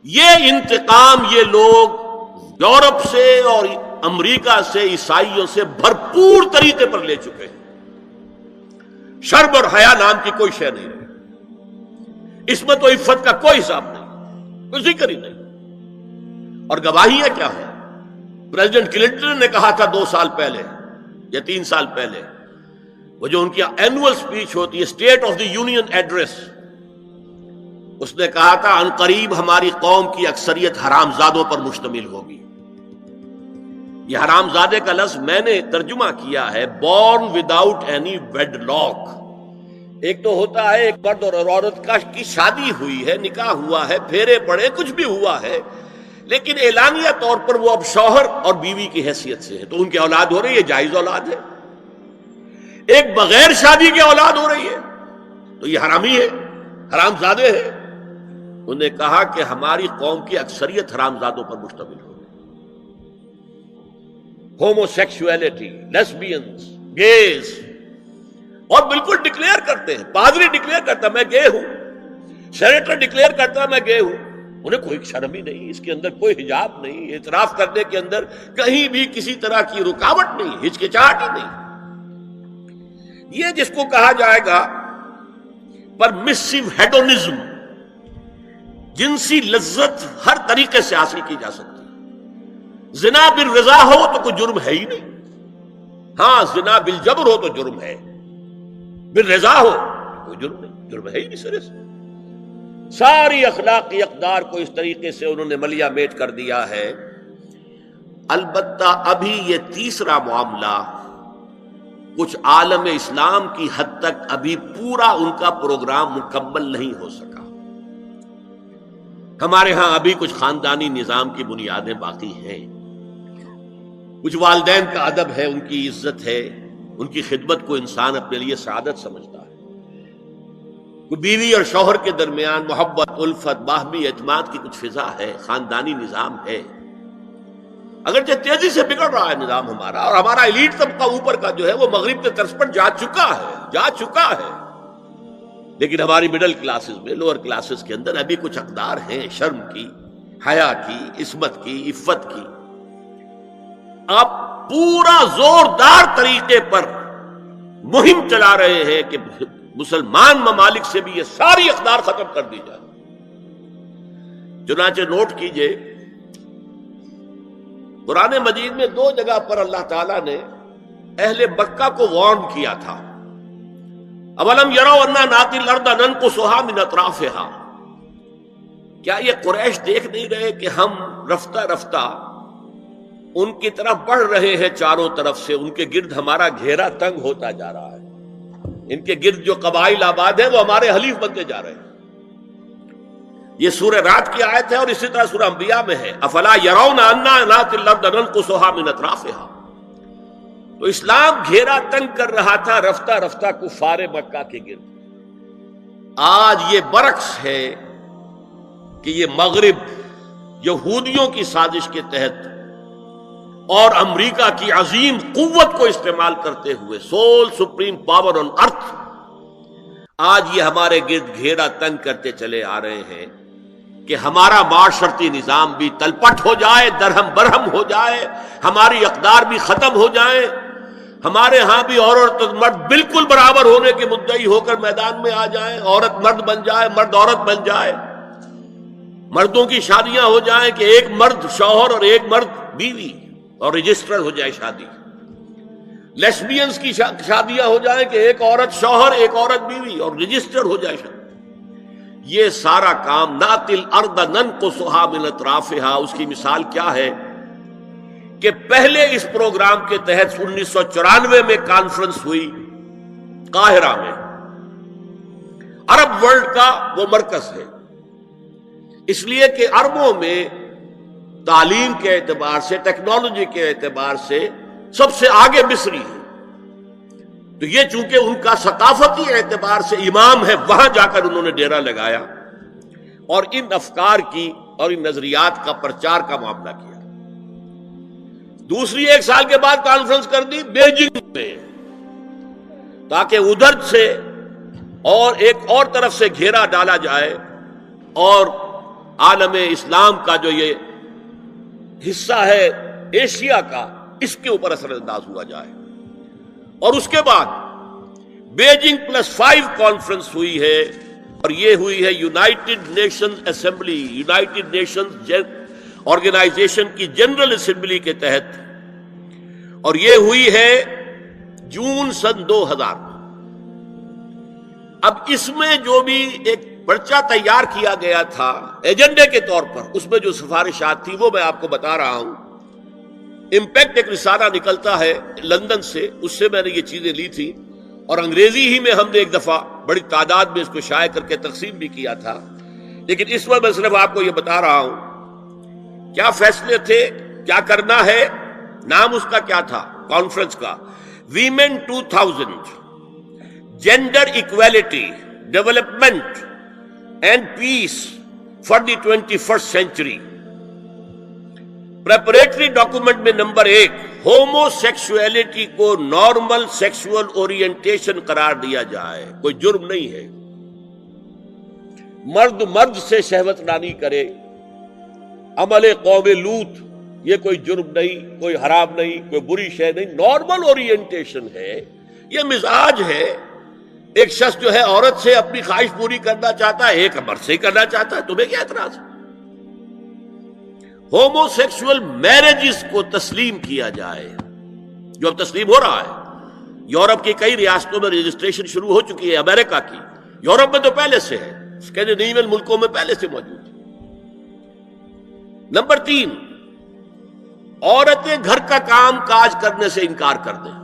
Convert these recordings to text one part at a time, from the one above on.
یہ انتقام یہ لوگ یورپ سے اور امریکہ سے عیسائیوں سے بھرپور طریقے پر لے چکے ہیں۔ شرم اور حیا نام کی کوئی شے نہیں رہی، عصمت و عفت کا کوئی حساب نہیں، کوئی ذکر ہی نہیں۔ اور گواہیاں کیا ہیں؟ پریزیڈنٹ کلنٹن نے کہا تھا 2 سال پہلے یا 3 سال پہلے، وہ جو ان کی اینول سپیچ ہوتی ہے، State of the Union address, اس نے کہا تھا ان قریب ہماری قوم کی اکثریت حرام زادوں پر مشتمل ہوگی۔ یہ حرام زادے کا لفظ میں نے ترجمہ کیا ہے born without any wedlock. ایک تو ہوتا ہے ایک مرد اور عورت کی شادی ہوئی ہے، نکاح ہوا ہے، پھیرے پڑے، کچھ بھی ہوا ہے، لیکن اعلانیہ طور پر وہ اب شوہر اور بیوی کی حیثیت سے ہے، تو ان کی اولاد ہو رہی ہے، جائز اولاد ہے۔ ایک بغیر شادی کی اولاد ہو رہی ہے تو یہ حرامی ہے، حرام زادے ہے۔ انہوں نے کہا کہ ہماری قوم کی اکثریت حرام زادوں پر مشتمل ہو، ہومو سیکسولیٹی، لیسبینز، گیز، اور بالکل ڈکلیئر کرتے ہیں، پادری ڈکلیئر کرتا میں گے ہوں، سینیٹر ڈکلیئر کرتا میں گے ہوں، انہیں کوئی شرم ہی نہیں، اس کے اندر کوئی حجاب نہیں، اعتراف کرنے کے اندر کہیں بھی کسی طرح کی رکاوٹ نہیں، ہچکچاہٹ ہی نہیں۔ یہ جس کو کہا جائے گا پرمیسو ہیڈونزم، جنسی لذت ہر طریقے سے حاصل کی جا سکتی ہے۔ زنا بالرضا ہو تو کوئی جرم ہے ہی نہیں، ہاں زنا بالجبر ہو تو جرم ہے، بالرضا ہو کوئی جرم نہیں، جرم ہے ہی نہیں سرے سے۔ ساری اخلاقی اقدار کو اس طریقے سے انہوں نے ملیا میٹ کر دیا ہے۔ البتہ ابھی یہ تیسرا معاملہ کچھ عالم اسلام کی حد تک ابھی پورا ان کا پروگرام مکمل نہیں ہو سکا۔ ہمارے ہاں ابھی کچھ خاندانی نظام کی بنیادیں باقی ہیں، کچھ والدین کا ادب ہے، ان کی عزت ہے، ان کی خدمت کو انسان اپنے لیے سعادت سمجھتا ہے، کوئی بیوی اور شوہر کے درمیان محبت، الفت، باہمی اعتماد کی کچھ فضا ہے، خاندانی نظام ہے۔ اگرچہ تیزی سے بگڑ رہا ہے نظام ہمارا، اور ہمارا ایلیٹ طبقہ اوپر کا جو ہے وہ مغرب کے طرز پر جا چکا ہے، لیکن ہماری مڈل کلاسز میں، لوور کلاسز کے اندر ابھی کچھ اقدار ہیں شرم کی، حیا کی، عصمت کی، عفت کی۔ آپ پورا زوردار طریقے پر مہم چلا رہے ہیں کہ مسلمان ممالک سے بھی یہ ساری اقدار ختم کر دی جائے۔ چنانچہ نوٹ کیجئے، قرآن مجید میں 2 جگہ پر اللہ تعالیٰ نے اہل مکہ کو وارن کیا تھا۔ اولم یروا انا ناتی الارض ننقصها من اطرافها، کیا یہ قریش دیکھ نہیں رہے کہ ہم رفتہ رفتہ ان کی طرف بڑھ رہے ہیں، چاروں طرف سے ان کے گرد ہمارا گھیرا تنگ ہوتا جا رہا ہے، ان کے گرد جو قبائل آباد ہیں وہ ہمارے حلیف بنتے جا رہے ہیں۔ یہ سورہ رعد کی آیت ہے، اور اسی طرح سورہ انبیاء میں ہے، افلا یرون انا ناتی الارض ننقصها من اطرافها۔ تو اسلام گھیرا تنگ کر رہا تھا رفتہ رفتہ کفار مکہ کے گرد۔ آج یہ برعکس ہے کہ یہ مغرب یہودیوں کی سازش کے تحت اور امریکہ کی عظیم قوت کو استعمال کرتے ہوئے، سول سپریم پاور آن ارتھ، آج یہ ہمارے گرد گھیرا تنگ کرتے چلے آ رہے ہیں کہ ہمارا معاشرتی نظام بھی تلپٹ ہو جائے، درہم برہم ہو جائے، ہماری اقدار بھی ختم ہو جائیں، ہمارے ہاں بھی عورت اور مرد بالکل برابر ہونے کے مدعی ہو کر میدان میں آ جائیں، عورت مرد بن جائے، مرد عورت بن جائے، مردوں کی شادیاں ہو جائیں کہ ایک مرد شوہر اور ایک مرد بیوی، اور رجسٹر ہو جائے شادی، لیسبینز کی شادیاں ہو جائیں کہ ایک عورت شوہر ایک عورت بیوی اور رجسٹر ہو جائے شادی۔ یہ سارا کام ناتی الارض ننقصها من اطرافها، اس کی مثال کیا ہے کہ پہلے اس پروگرام کے تحت 1994 میں کانفرنس ہوئی قاہرہ میں، عرب ورلڈ کا وہ مرکز ہے، اس لیے کہ عربوں میں تعلیم کے اعتبار سے، ٹیکنالوجی کے اعتبار سے سب سے آگے مصری ہے، تو یہ چونکہ ان کا ثقافتی اعتبار سے امام ہے، وہاں جا کر انہوں نے ڈیرا لگایا اور ان افکار کی اور ان نظریات کا پرچار کا معاملہ کیا۔ دوسری 1 سال کے بعد کانفرنس کر دی بیجنگ میں، تاکہ ادھر سے اور ایک اور طرف سے گھیرا ڈالا جائے اور عالم اسلام کا جو یہ حصہ ہے ایشیا کا، اس کے اوپر اثر انداز ہوا جائے. اور اس کے بعد بیجنگ +5 کانفرنس ہوئی ہے، اور یہ ہوئی ہے United Nations assembly, United Nations organisation کی جنرل اسمبلی کے تحت، اور یہ ہوئی ہے جون سن 2000. اب اس میں جو بھی ایک پرچہ تیار کیا گیا تھا ایجنڈے کے طور پر، اس میں جو سفارشات تھی وہ میں آپ کو بتا رہا ہوں. امپیکٹ ایک رسالہ نکلتا ہے لندن سے، اس سے میں نے یہ چیزیں لی تھی، اور انگریزی ہی میں ہم نے ایک دفعہ بڑی تعداد میں اس کو شائع کر کے تقسیم بھی کیا تھا. لیکن اس وقت میں صرف آپ کو یہ بتا رہا ہوں کیا فیصلے تھے، کیا کرنا ہے. نام اس کا کیا تھا کانفرنس کا؟ Women 2000 gender equality development and peace for the 21st century. Preparatory document میں نمبر 1 ہومو سیکسولیٹی کو نارمل سیکسول اورینٹیشن قرار دیا جائے. کوئی جرم نہیں ہے مرد مرد سے شہوت رانی کرے، عمل قوم لوط، یہ کوئی جرم نہیں، کوئی حرام نہیں، کوئی بری شے نہیں، نارمل اورینٹیشن ہے، یہ مزاج ہے. ایک شخص جو ہے عورت سے اپنی خواہش پوری کرنا چاہتا ہے، ایک مرد سے ہی کرنا چاہتا ہے، تمہیں کیا اعتراض ہے؟ ہومو سیکسول میرجز کو تسلیم کیا جائے، جو اب تسلیم ہو رہا ہے. یورپ کی کئی ریاستوں میں رجسٹریشن شروع ہو چکی ہے، امریکہ کی، یورپ میں تو پہلے سے ہے، اسکینڈینیوین ملکوں میں پہلے سے موجود ہے. نمبر 3 عورتیں گھر کا کام کاج کرنے سے انکار کر دیں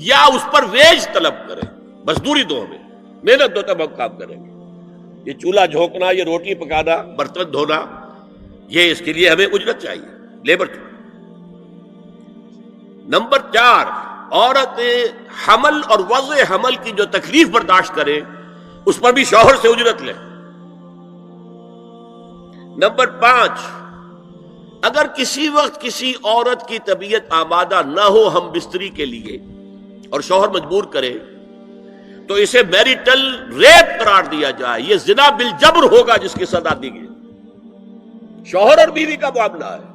یا اس پر ویج طلب کریں، مزدوری دو ہمیں، محنت دو تب ہم کام کریں گے. یہ چولہا جھونکنا، یہ روٹی پکانا، برتن دھونا، یہ اس کے لیے ہمیں اجرت چاہیے، لیبر چاہیے. نمبر 4 عورتیں حمل اور وضع حمل کی جو تکلیف برداشت کریں اس پر بھی شوہر سے اجرت لیں. نمبر 5 اگر کسی وقت کسی عورت کی طبیعت آمادہ نہ ہو ہم بستری کے لیے اور شوہر مجبور کرے تو اسے میریٹل ریپ قرار دیا جائے. یہ زنا بالجبر ہوگا جس کی سزا دی گئی. شوہر اور بیوی کا معاملہ ہے،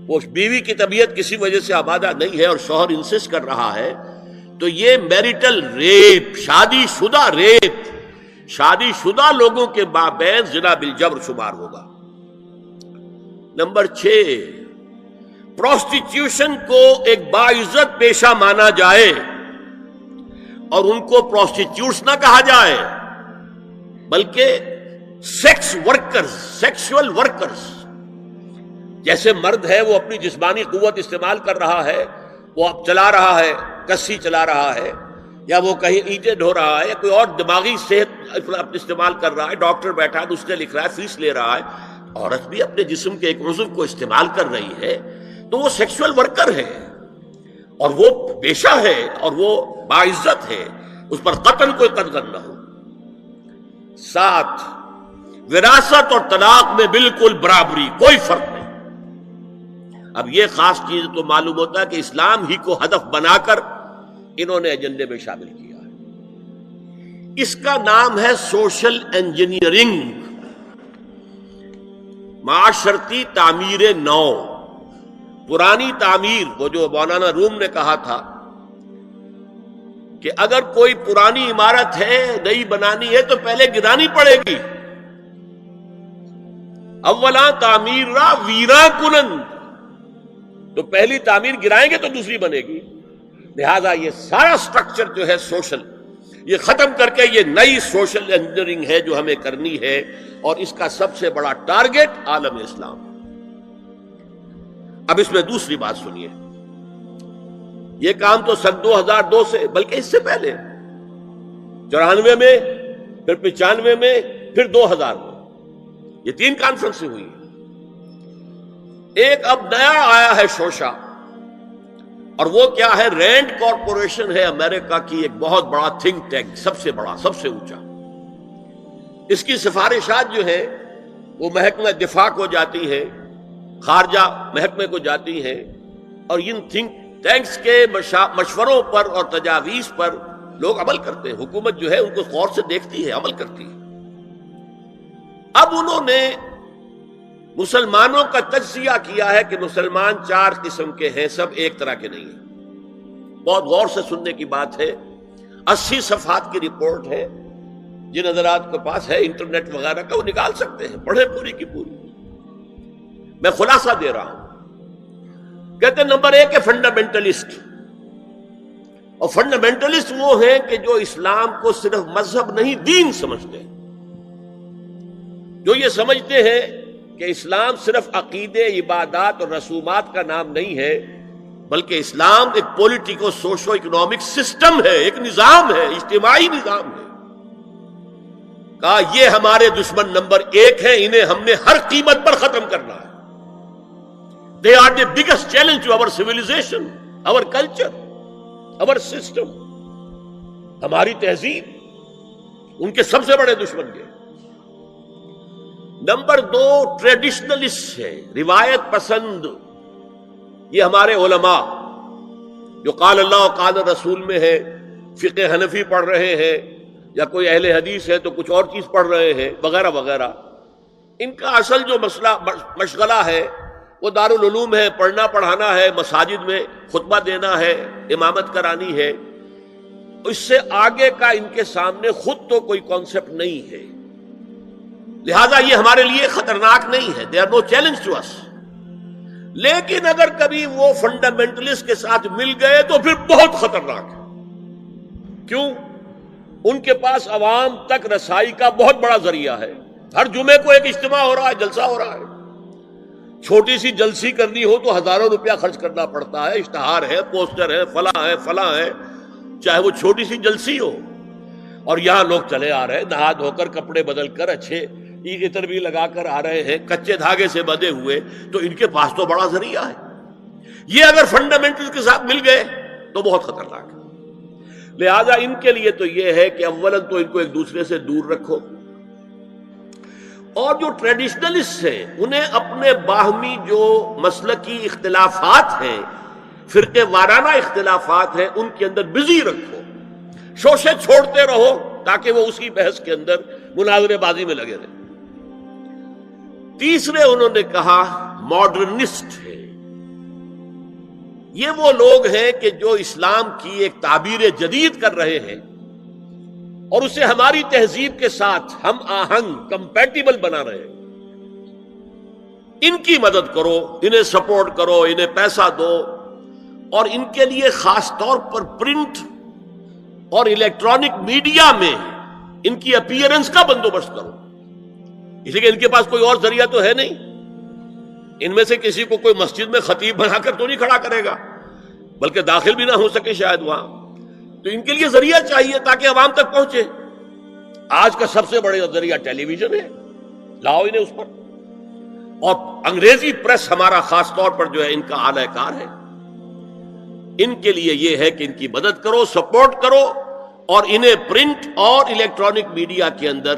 وہ بیوی کی طبیعت کسی وجہ سے آمادہ نہیں ہے اور شوہر انسسٹ کر رہا ہے تو یہ میریٹل ریپ، شادی شدہ ریپ، شادی شدہ لوگوں کے مابین زنا بالجبر شمار ہوگا. نمبر 6 پروسٹیٹیوشن کو ایک باعزت پیشہ مانا جائے اور ان کو پروسٹیٹیوٹس نہ کہا جائے بلکہ سیکس ورکرز، سیکسول ورکرز. جیسے مرد ہے وہ اپنی جسمانی قوت استعمال کر رہا ہے، وہ اب چلا رہا ہے، کسی چلا رہا ہے، یا وہ کہیں اینٹیں ڈھو رہا ہے، یا کوئی اور دماغی صحت استعمال کر رہا ہے، ڈاکٹر بیٹھا ہے اس نے لکھ رہا ہے، فیس لے رہا ہے، عورت بھی اپنے جسم کے ایک عضو کو استعمال کر رہی ہے تو وہ سیکسول ورکر ہے اور وہ پیشہ ہے اور وہ باعزت ہے، اس پر قطعاً کوئی قدغن نہ ہو. 7 وراثت اور طلاق میں بالکل برابری، کوئی فرق نہیں. اب یہ خاص چیز تو معلوم ہوتا ہے کہ اسلام ہی کو ہدف بنا کر انہوں نے ایجنڈے میں شامل کیا ہے. اس کا نام ہے سوشل انجینئرنگ، معاشرتی تعمیر نو. پرانی تعمیر، وہ جو مولانا روم نے کہا تھا کہ اگر کوئی پرانی عمارت ہے نئی بنانی ہے تو پہلے گرانی پڑے گی. اولا تعمیر را ویرا کنن، تو پہلی تعمیر گرائیں گے تو دوسری بنے گی. لہذا یہ سارا سٹرکچر جو ہے سوشل، یہ ختم کر کے یہ نئی سوشل انجینئرنگ ہے جو ہمیں کرنی ہے، اور اس کا سب سے بڑا ٹارگٹ عالم اسلام. اب اس میں دوسری بات سنیے، یہ کام تو سن 2002 سے، بلکہ اس سے پہلے 94 میں، پھر 95 میں، پھر 2000 میں، یہ 3 کانفرنسیں ہوئی. ایک اب نیا آیا ہے شوشہ، اور وہ کیا ہے؟ رینڈ کارپوریشن ہے امریکہ کی ایک بہت بڑا تھنک ٹینک، سب سے بڑا، سب سے اونچا. اس کی سفارشات جو ہیں وہ محکمہ دفاع کو جاتی ہیں، خارجہ محکمے کو جاتی ہیں، اور ان تھنک ٹینکس کے مشوروں پر اور تجاویز پر لوگ عمل کرتے ہیں. حکومت جو ہے ان کو غور سے دیکھتی ہے، عمل کرتی ہے. اب انہوں نے مسلمانوں کا تجزیہ کیا ہے کہ مسلمان 4 قسم کے ہیں، سب ایک طرح کے نہیں ہیں۔ بہت غور سے سننے کی بات ہے، 80 صفحات کی رپورٹ ہے، جن حضرات کے پاس ہے انٹرنیٹ وغیرہ کا وہ نکال سکتے ہیں، پڑھیں پوری کی پوری۔ میں خلاصہ دے رہا ہوں۔ کہتے ہیں نمبر 1 ہے فنڈامنٹلسٹ، اور فنڈامنٹلسٹ وہ ہیں کہ جو اسلام کو صرف مذہب نہیں دین سمجھتے ہیں، جو یہ سمجھتے ہیں کہ اسلام صرف عقیدے، عبادات اور رسومات کا نام نہیں ہے، بلکہ اسلام ایک پولیٹیکو سوشو اکنامک سسٹم ہے، ایک نظام ہے، اجتماعی نظام ہے۔ کہا یہ ہمارے دشمن نمبر 1 ہے، انہیں ہم نے ہر قیمت پر ختم کرنا ہے۔ They are the biggest challenge to our civilization, our culture, our system. ہماری تہذیب ان کے سب سے بڑے دشمن کے۔ نمبر 2 ٹریڈیشنلسٹ ہے، روایت پسند۔ یہ ہمارے علماء جو قال اللہ و قال رسول میں ہے، فقہ حنفی پڑھ رہے ہیں، یا کوئی اہل حدیث ہے تو کچھ اور چیز پڑھ رہے ہیں وغیرہ وغیرہ، ان کا اصل جو مسئلہ مشغلہ ہے وہ دارالعلوم ہے، پڑھنا پڑھانا ہے، مساجد میں خطبہ دینا ہے، امامت کرانی ہے۔ اس سے آگے کا ان کے سامنے خود تو کوئی کانسیپٹ نہیں ہے، لہذا یہ ہمارے لیے خطرناک نہیں ہے۔ They are no challenge to us. لیکن اگر کبھی وہ فنڈامنٹلسٹ کے ساتھ مل گئے تو پھر بہت خطرناک ہے۔ کیوں؟ ان کے پاس عوام تک رسائی کا بہت بڑا ذریعہ ہے۔ ہر جمعے کو ایک اجتماع ہو رہا ہے، جلسہ ہو رہا ہے۔ چھوٹی سی جلسی کرنی ہو تو ہزاروں روپیہ خرچ کرنا پڑتا ہے، اشتہار ہے، پوسٹر ہے، فلاں ہے، چاہے وہ چھوٹی سی جلسی ہو۔ اور یہاں لوگ چلے آ رہے ہیں نہا دھو کر، کپڑے بدل کر، اچھے عطر بھی لگا کر آ رہے ہیں، کچے دھاگے سے بندھے ہوئے، تو ان کے پاس تو بڑا ذریعہ ہے۔ یہ اگر فنڈامنٹل کے ساتھ مل گئے تو بہت خطرناک ہے۔ لہذا ان کے لیے تو یہ ہے کہ اولاً تو ان کو ایک دوسرے سے دور رکھو، اور جو ٹریڈیشنلسٹ ہیں انہیں اپنے باہمی جو مسلکی اختلافات ہیں، فرقے وارانہ اختلافات ہیں، ان کے اندر بزی رکھو، شوشے چھوڑتے رہو تاکہ وہ اسی بحث کے اندر مناظرے بازی میں لگے رہے۔ تیسرے انہوں نے کہا ماڈرنسٹ ہے۔ یہ وہ لوگ ہیں کہ جو اسلام کی ایک تعبیر جدید کر رہے ہیں اور اسے ہماری تہذیب کے ساتھ ہم آہنگ، کمپیٹیبل بنا رہے ہیں۔ ان کی مدد کرو، انہیں سپورٹ کرو، انہیں پیسہ دو، اور ان کے لیے خاص طور پر پرنٹ اور الیکٹرانک میڈیا میں ان کی اپیئرنس کا بندوبست کرو، اس لیے ان کے پاس کوئی اور ذریعہ تو ہے نہیں۔ ان میں سے کسی کو کوئی مسجد میں خطیب بنا کر تو نہیں کھڑا کرے گا، بلکہ داخل بھی نہ ہو سکے شاید وہاں، تو ان کے لیے ذریعہ چاہیے تاکہ عوام تک پہنچے۔ آج کا سب سے بڑا ذریعہ ٹیلی ویژن ہے، لاؤ انہیں اس پر، اور انگریزی پریس ہمارا خاص طور پر جو ہے ان کا اعلی کار ہے۔ ان کے لیے یہ ہے کہ ان کی مدد کرو، سپورٹ کرو، اور انہیں پرنٹ اور الیکٹرانک میڈیا کے اندر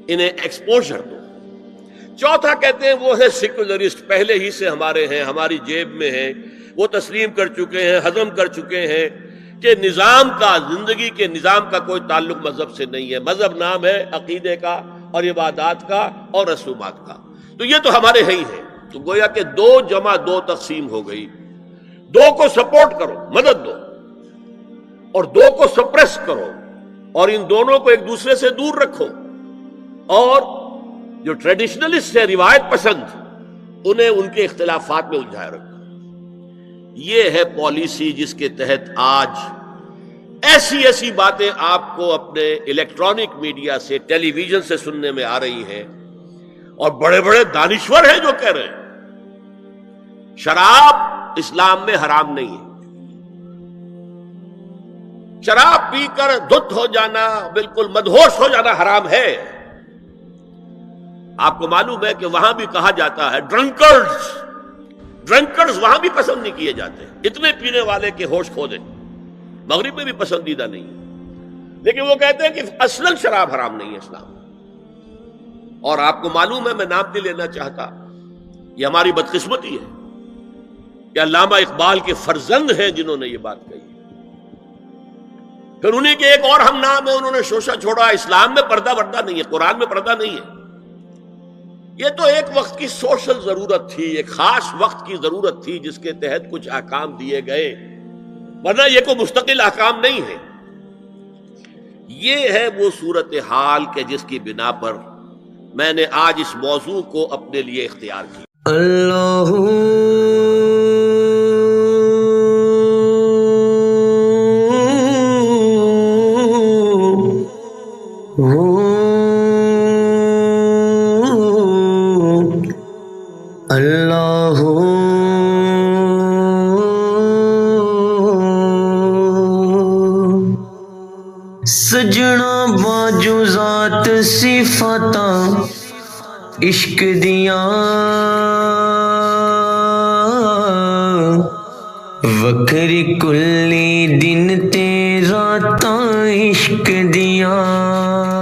انہیں ایکسپوژر دو۔ چوتھا کہتے ہیں وہ ہے سیکولرسٹ، پہلے ہی سے ہمارے ہیں، ہماری جیب میں ہیں، وہ تسلیم کر چکے ہیں، ہضم کر چکے ہیں کہ نظام کا، زندگی کے نظام کا کوئی تعلق مذہب سے نہیں ہے، مذہب نام ہے عقیدے کا اور عبادات کا اور رسومات کا، تو یہ تو ہمارے ہی ہیں۔ تو گویا کہ 2 جمع 2 تقسیم ہو گئی۔ 2 کو سپورٹ کرو، مدد دو، اور 2 کو سپریس کرو، اور ان دونوں کو ایک دوسرے سے دور رکھو، اور جو ٹریڈیشنلسٹ ہے، روایت پسند، انہیں ان کے اختلافات میں الجھائے رکھو۔ یہ ہے پالیسی جس کے تحت آج ایسی باتیں آپ کو اپنے الیکٹرانک میڈیا سے، ٹیلی ویژن سے سننے میں آ رہی ہیں، اور بڑے بڑے دانشور ہیں جو کہہ رہے ہیں شراب اسلام میں حرام نہیں ہے، شراب پی کر دھت ہو جانا، بالکل مدہوش ہو جانا حرام ہے۔ آپ کو معلوم ہے کہ وہاں بھی کہا جاتا ہے ڈرنکرز وہاں بھی پسند نہیں کیے جاتے، اتنے پینے والے کے ہوش کھو دیں، مغرب میں بھی پسندیدہ نہیں ہے، لیکن وہ کہتے ہیں کہ اصلاً شراب حرام نہیں ہے اسلام میں۔ اور آپ کو معلوم ہے، میں نام نہیں لینا چاہتا، یہ ہماری بدقسمتی ہے کہ علامہ اقبال کے فرزند ہیں جنہوں نے یہ بات کہی۔ پھر انہیں کے ایک اور ہم نام ہے، انہوں نے شوشہ چھوڑا، اسلام میں پردہ وردہ نہیں ہے، قرآن میں پردہ نہیں ہے، یہ تو ایک وقت کی سوشل ضرورت تھی، ایک خاص وقت کی ضرورت تھی جس کے تحت کچھ احکام دیے گئے، ورنہ یہ کوئی مستقل احکام نہیں ہے۔ یہ ہے وہ صورتحال کہ جس کی بنا پر میں نے آج اس موضوع کو اپنے لیے اختیار کیا۔ اللہ اللہ سجنا باجو ذات صفاتاں عشق دیاں وکھری کلی دن تے راتاں عشق دیاں